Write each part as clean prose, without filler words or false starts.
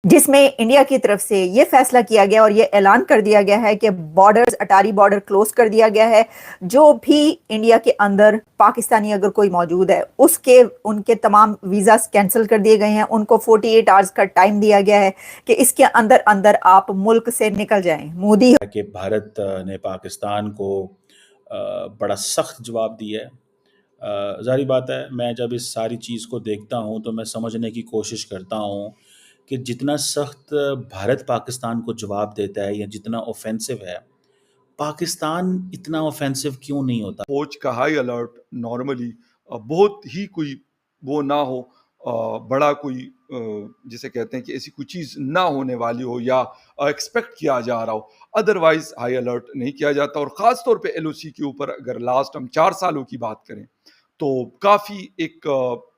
जिसमें इंडिया की तरफ से ये फैसला किया गया और ये ऐलान कर दिया गया है कि बॉर्डर्स अटारी बॉर्डर क्लोज कर दिया गया है। जो भी इंडिया के अंदर पाकिस्तानी अगर कोई मौजूद है उसके उनके तमाम वीज़ास कैंसिल कर दिए गए हैं। उनको 48 आवर्स का टाइम दिया गया है कि इसके अंदर अंदर आप मुल्क से निकल जाएं। मोदी कि भारत ने पाकिस्तान को बड़ा सख्त जवाब दिया है। ज़ाहिर बात है, मैं जब इस सारी चीज़ को देखता हूँ तो मैं समझने की कोशिश करता हूँ कि जितना सख्त भारत पाकिस्तान को जवाब देता है या जितना ऑफेंसिव है, पाकिस्तान इतना ऑफेंसिव क्यों नहीं होता? फौज का हाई अलर्ट नॉर्मली बहुत ही कोई वो ना हो, बड़ा कोई जिसे कहते हैं कि ऐसी कोई चीज़ ना होने वाली हो या एक्सपेक्ट किया जा रहा हो, अदरवाइज हाई अलर्ट नहीं किया जाता। और ख़ास तौर पे एलओसी के ऊपर अगर लास्ट हम 4 सालों की बात करें तो काफ़ी एक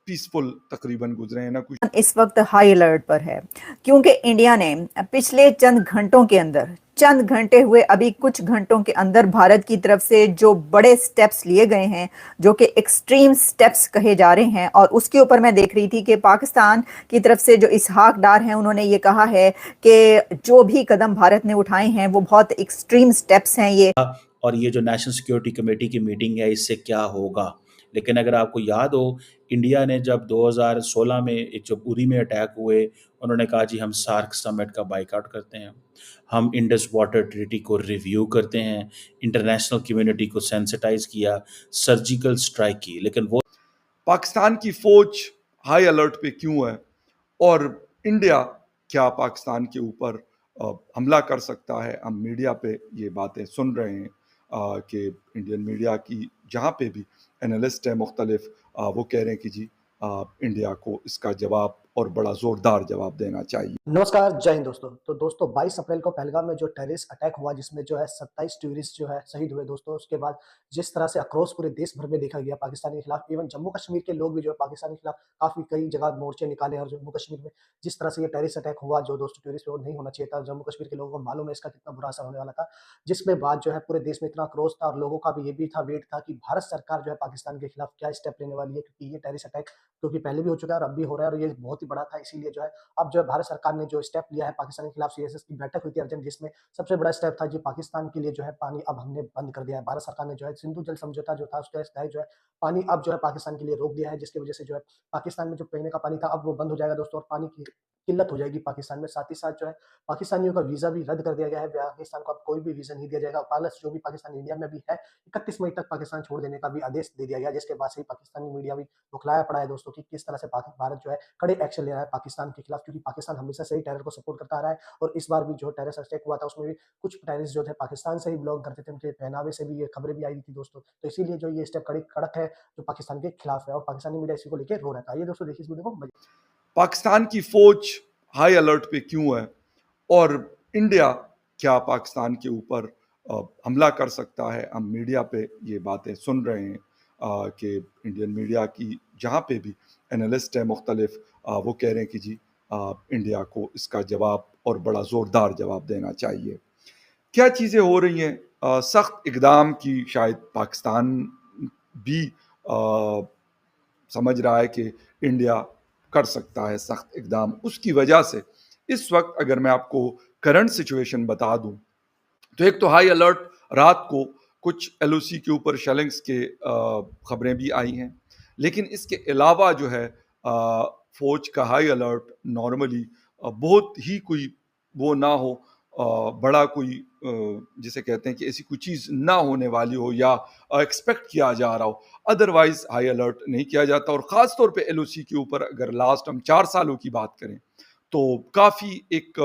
पीसफुल तकरीबन गुजरे हैं ना कुछ। इस वक्त हाई अलर्ट पर है क्योंकि इंडिया ने पिछले चंद घंटे हुए अभी कुछ घंटों के अंदर भारत की तरफ से जो बड़े स्टेप्स लिए गए हैं, जो कि एक्सट्रीम स्टेप्स कहे जा रहे हैं। और उसके ऊपर मैं देख रही थी कि पाकिस्तान की तरफ से जो इसहाक डार हैं उन्होंने ये कहा है कि जो भी कदम भारत ने उठाए हैं वो बहुत एक्सट्रीम स्टेप्स हैं। ये और ये जो नेशनल सिक्योरिटी कमेटी की मीटिंग है, इससे क्या होगा? लेकिन अगर आपको याद हो, इंडिया ने जब 2016 में एक जब उरी में अटैक हुए, उन्होंने कहा जी हम सार्क समिट का बाइकआउट करते हैं, हम इंडस वाटर ट्रीटी को रिव्यू करते हैं, इंटरनेशनल कम्युनिटी को सेंसिटाइज किया, सर्जिकल स्ट्राइक की। लेकिन वो पाकिस्तान की फौज हाई अलर्ट पे क्यों है और इंडिया क्या पाकिस्तान के ऊपर हमला कर सकता है? हम मीडिया पे ये बातें सुन रहे हैं कि इंडियन मीडिया की जहाँ पे भी एनालिस्ट है मुख्तलिफ, वो कह रहे हैं कि जी इंडिया को इसका जवाब और बड़ा ज़ोरदार जवाब देना चाहिए। नमस्कार, जय हिंद दोस्तों। तो दोस्तों 22 अप्रैल को पहलगाम में जो टेररिस्ट अटैक हुआ जिसमें जो है 27 टूरिस्ट जो है शहीद हुए दोस्तों। उसके बाद जिस तरह से आक्रोश पूरे देश भर में देखा गया पाकिस्तान के खिलाफ, इवन जम्मू कश्मीर के लोग भी जो है पाकिस्तान के खिलाफ काफ़ी कई जगह मोर्चे निकाले। और जम्मू कश्मीर में जिस तरह से ये टेररिस्ट अटैक हुआ जो दोस्तों टूरिस्ट पे वो नहीं होना चाहिए था। जम्मू कश्मीर के लोगों को मालूम है इसका कितना बुरा असर होने वाला था। जिसमें बाद जो है पूरे देश में इतना आक्रोश था और लोगों का भी ये भी था वेट था कि भारत सरकार जो है पाकिस्तान के खिलाफ क्या स्टेप लेने वाली है, क्योंकि ये टेररिस्ट अटैक क्योंकि पहले भी हो चुका है और अब भी हो रहा है और ये बहुत ही बड़ा था। इसीलिए जो है अब जो है भारत सरकार ने जो स्टेप लिया है पाकिस्तान के खिलाफ, सीएसएस की बैठक हुई थी अर्जेंट, जिसमें सबसे बड़ा स्टेप था जी पाकिस्तान के लिए जो है पानी अब हमने बंद कर दिया है। भारत सरकार ने जो है सिंधु जल समझौता जो था उसके तहत जो है पानी अब जो है पाकिस्तान के लिए रोक दिया है, जिसकी वजह से जो है पाकिस्तान में जो पीने का पानी था अब वो बंद हो जाएगा दोस्तों और पानी की किल्लत हो जाएगी पाकिस्तान में। साथ ही साथ जो है पाकिस्तानियों का वीजा भी रद्द कर दिया गया है। पाकिस्तान को अब कोई भी वीजा नहीं दिया जाएगा। प्लस जो भी पाकिस्तान इंडिया में भी है 31 मई तक पाकिस्तान छोड़ देने का भी आदेश दे दिया गया, जिसके बाद से ही पाकिस्तानी मीडिया भी बौखलाया पड़ा है दोस्तों कि किस तरह से भारत जो है कड़े एक्शन ले रहा है पाकिस्तान के खिलाफ, क्योंकि पाकिस्तान हमेशा से ही टेरर को सपोर्ट करता आ रहा है। और इस बार भी जो टेररिस्ट अटैक हुआ था उसमें भी कुछ टेररिस्ट जो थे पाकिस्तान से ही बिलोंग करते थे, उनके पहनावे से भी ये खबरें भी आई थी दोस्तों। तो इसीलिए जो ये स्टेप कड़ी कड़क है जो पाकिस्तान के खिलाफ है और पाकिस्तानी मीडिया इसी को लेकर रो रहा था। ये दोस्तों देखिए इस वीडियो को। पाकिस्तान की फौज हाई अलर्ट पे क्यों है और इंडिया क्या पाकिस्तान के ऊपर हमला कर सकता है? हम मीडिया पे ये बातें सुन रहे हैं कि इंडियन मीडिया की जहाँ पे भी एनालिस्ट है मुख्तलिफ, वो कह रहे हैं कि जी इंडिया को इसका जवाब और बड़ा ज़ोरदार जवाब देना चाहिए। क्या चीज़ें हो रही हैं? सख्त इक़दाम की शायद पाकिस्तान भी समझ रहा है कि इंडिया कर सकता है सख्त इक़दाम। उसकी वजह से इस वक्त अगर मैं आपको करंट सिचुएशन बता दूं तो एक तो हाई अलर्ट, रात को कुछ एलओसी के ऊपर शेलिंग्स के खबरें भी आई हैं। लेकिन इसके अलावा जो है फौज का हाई अलर्ट नॉर्मली बहुत ही कोई वो ना हो, बड़ा कोई जिसे कहते हैं कि ऐसी कोई चीज़ ना होने वाली हो या एक्सपेक्ट किया जा रहा हो, अदरवाइज हाई अलर्ट नहीं किया जाता। और ख़ास तौर पे एलओसी के ऊपर अगर लास्ट हम 4 सालों की बात करें तो काफ़ी एक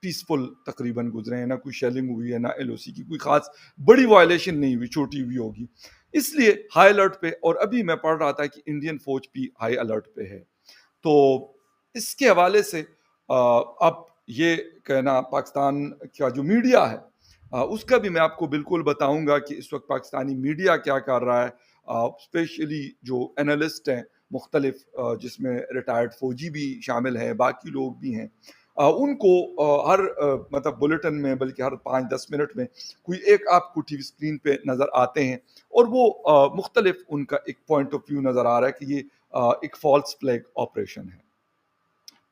पीसफुल तकरीबन गुजरे हैं ना, कोई शेलिंग हुई है ना एलओसी की कोई ख़ास बड़ी वायलेशन नहीं हुई, छोटी हुई होगी, इसलिए हाई अलर्ट पे। और अभी मैं पढ़ रहा था कि इंडियन फौज भी हाई अलर्ट पे है। तो इसके हवाले से अब ये कहना पाकिस्तान का जो मीडिया है उसका भी मैं आपको बिल्कुल बताऊंगा कि इस वक्त पाकिस्तानी मीडिया क्या कर रहा है। स्पेशली जो एनालिस्ट हैं मुख्तलिफ, जिसमें रिटायर्ड फौजी भी शामिल हैं, बाकी लोग भी हैं, उनको हर मतलब बुलेटिन में बल्कि हर 5-10 मिनट में कोई एक आपको टीवी स्क्रीन पे नज़र आते हैं और वो मुख्तलिफ उनका एक पॉइंट ऑफ व्यू नज़र आ रहा है कि ये एक फॉल्स फ्लैग ऑपरेशन है।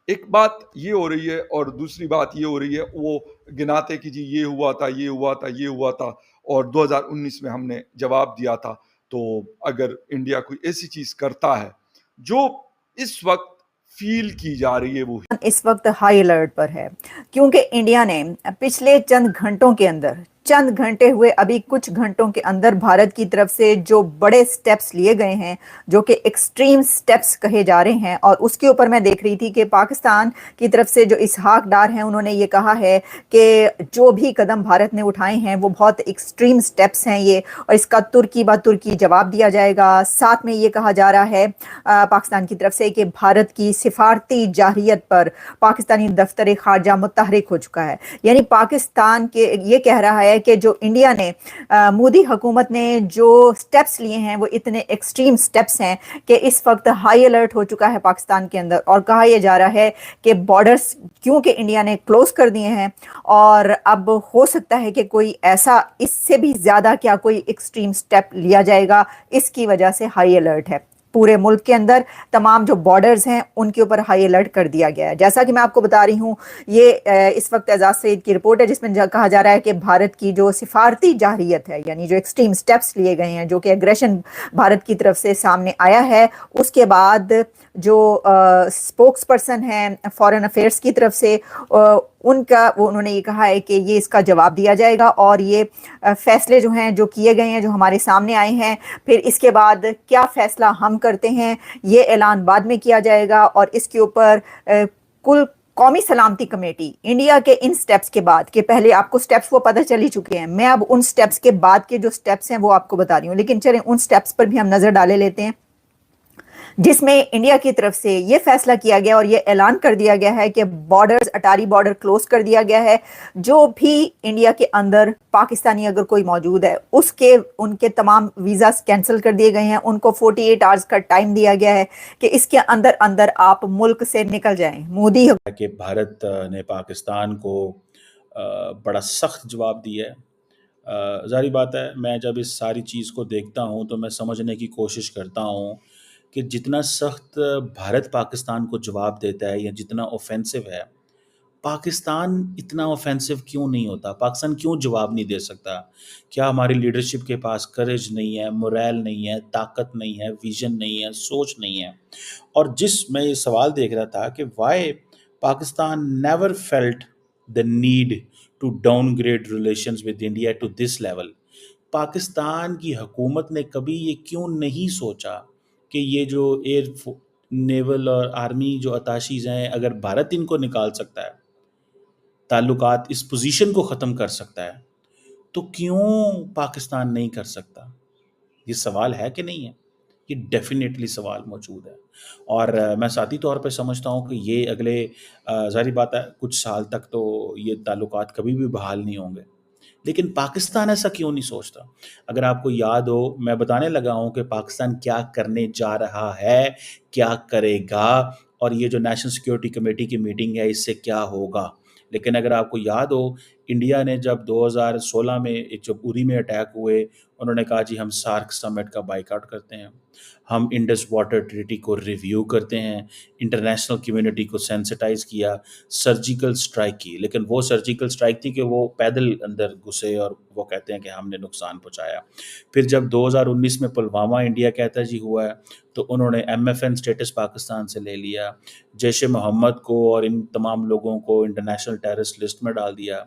एक बात ये हो रही है और दूसरी बात ये हो रही है, वो गिनाते कि जी ये हुआ था, ये हुआ था, ये हुआ था और 2019 में हमने जवाब दिया था। तो अगर इंडिया कोई ऐसी चीज़ करता है, जो इस वक़्त फ़ील की जा रही है वो इस वक्त हाई अलर्ट पर है क्योंकि इंडिया ने पिछले चंद घंटों के अंदर, चंद घंटे हुए अभी कुछ घंटों के अंदर भारत की तरफ से जो बड़े स्टेप्स लिए गए हैं, जो कि एक्सट्रीम स्टेप्स कहे जा रहे हैं, और उसके ऊपर मैं देख रही थी कि पाकिस्तान की तरफ से जो इसहाक डार हैं उन्होंने ये कहा है कि जो भी कदम भारत ने उठाए हैं वो बहुत एक्सट्रीम स्टेप्स हैं ये, और इसका तुर्की ब तुर्की जवाब दिया जाएगा। साथ में ये कहा जा रहा है पाकिस्तान की तरफ से कि भारत की सिफारती जाहिरियत पर पाकिस्तानी दफ्तर खारजा मुतहरिक हो चुका है। यानी पाकिस्तान के ये कह रहा है कि जो इंडिया ने मोदी हुकूमत ने जो स्टेप्स लिए हैं वो इतने एक्सट्रीम स्टेप्स हैं कि इस वक्त हाई अलर्ट हो चुका है पाकिस्तान के अंदर, और कहा यह जा रहा है कि बॉर्डर्स क्योंकि इंडिया ने क्लोज कर दिए हैं और अब हो सकता है कि कोई ऐसा इससे भी ज्यादा क्या कोई एक्सट्रीम स्टेप लिया जाएगा, इसकी वजह से हाई अलर्ट है। पूरे मुल्क के अंदर तमाम जो बॉर्डर्स हैं उनके ऊपर हाई अलर्ट कर दिया गया है। जैसा कि मैं आपको बता रही हूँ, ये इस वक्त एजाज सईद की रिपोर्ट है जिसमें कहा जा रहा है कि भारत की जो सिफारती जाहिरियत है, यानी जो एक्सट्रीम स्टेप्स लिए गए हैं, जो कि एग्रेशन भारत की तरफ से सामने आया है, उसके बाद जो स्पोक्स पर्सन है फॉरेन अफेयर्स की तरफ से उन्होंने ये कहा है कि ये इसका जवाब दिया जाएगा, और ये फैसले जो हैं जो किए गए हैं, जो हमारे सामने आए हैं, फिर इसके बाद क्या फैसला हम करते हैं ये ऐलान बाद में किया जाएगा। और इसके ऊपर कुल कौमी सलामती कमेटी इंडिया के इन स्टेप्स के बाद, के पहले आपको स्टेप्स वो पता चल ही चुके हैं, मैं अब उन स्टेप्स के बाद के जो स्टेप्स हैं वो आपको बता रही हूँ, लेकिन चलें उन स्टेप्स पर भी हम नजर डाले लेते हैं जिसमें इंडिया की तरफ से ये फैसला किया गया और ये ऐलान कर दिया गया है कि बॉर्डर्स, अटारी बॉर्डर क्लोज कर दिया गया है। जो भी इंडिया के अंदर पाकिस्तानी अगर कोई मौजूद है उसके उनके तमाम वीज़ा कैंसिल कर दिए गए हैं, उनको 48 आवर्स का टाइम दिया गया है कि इसके अंदर अंदर आप मुल्क से निकल जाएं। मोदी कि भारत ने पाकिस्तान को बड़ा सख्त जवाब दिया है। ज़ाहिर बात है, मैं जब इस सारी चीज़ को देखता हूँ तो मैं समझने की कोशिश करता हूँ कि जितना सख्त भारत पाकिस्तान को जवाब देता है या जितना ऑफेंसिव है, पाकिस्तान इतना ऑफेंसिव क्यों नहीं होता? पाकिस्तान क्यों जवाब नहीं दे सकता? क्या हमारी लीडरशिप के पास करेज नहीं है, मोरल नहीं है, ताकत नहीं है, विजन नहीं है, सोच नहीं है? और मैं ये सवाल देख रहा था कि why Pakistan never felt the need to downgrade relations with India to this level. Pakistan की हुकूमत ने कभी ये क्यों नहीं सोचा कि ये जो नेवल और आर्मी जो अताशीज़ हैं, अगर भारत इनको निकाल सकता है, ताल्लुकात इस पोजीशन को ख़त्म कर सकता है, तो क्यों पाकिस्तान नहीं कर सकता? ये सवाल है कि नहीं है? ये डेफ़िनेटली सवाल मौजूद है। और मैं ज़ाती तौर पे समझता हूँ कि ये अगले ज़ाहिर बात है कुछ साल तक तो ये ताल्लुकात कभी भी बहाल नहीं होंगे। लेकिन पाकिस्तान ऐसा क्यों नहीं सोचता? अगर आपको याद हो, मैं बताने लगा हूँ कि पाकिस्तान क्या करने जा रहा है, क्या करेगा, और ये जो नेशनल सिक्योरिटी कमेटी की मीटिंग है इससे क्या होगा। लेकिन अगर आपको याद हो, इंडिया ने जब 2016 में जब उरी में अटैक हुए, उन्होंने कहा जी हम सार्क समिट का बायकॉट करते हैं, हम इंडस वाटर ट्रीटी को रिव्यू करते हैं, इंटरनेशनल कम्युनिटी को सेंसिटाइज़ किया, सर्जिकल स्ट्राइक की। लेकिन वो सर्जिकल स्ट्राइक थी कि वो पैदल अंदर घुसे और वो कहते हैं कि हमने नुकसान पहुँचाया। फिर जब 2019 में पुलवामा इंडिया कहता है जी हुआ है, तो उन्होंने MFN स्टेटस पाकिस्तान से ले लिया, जैश-ए-मोहम्मद को और इन तमाम लोगों को इंटरनेशनल टेररिस्ट लिस्ट में डाल दिया।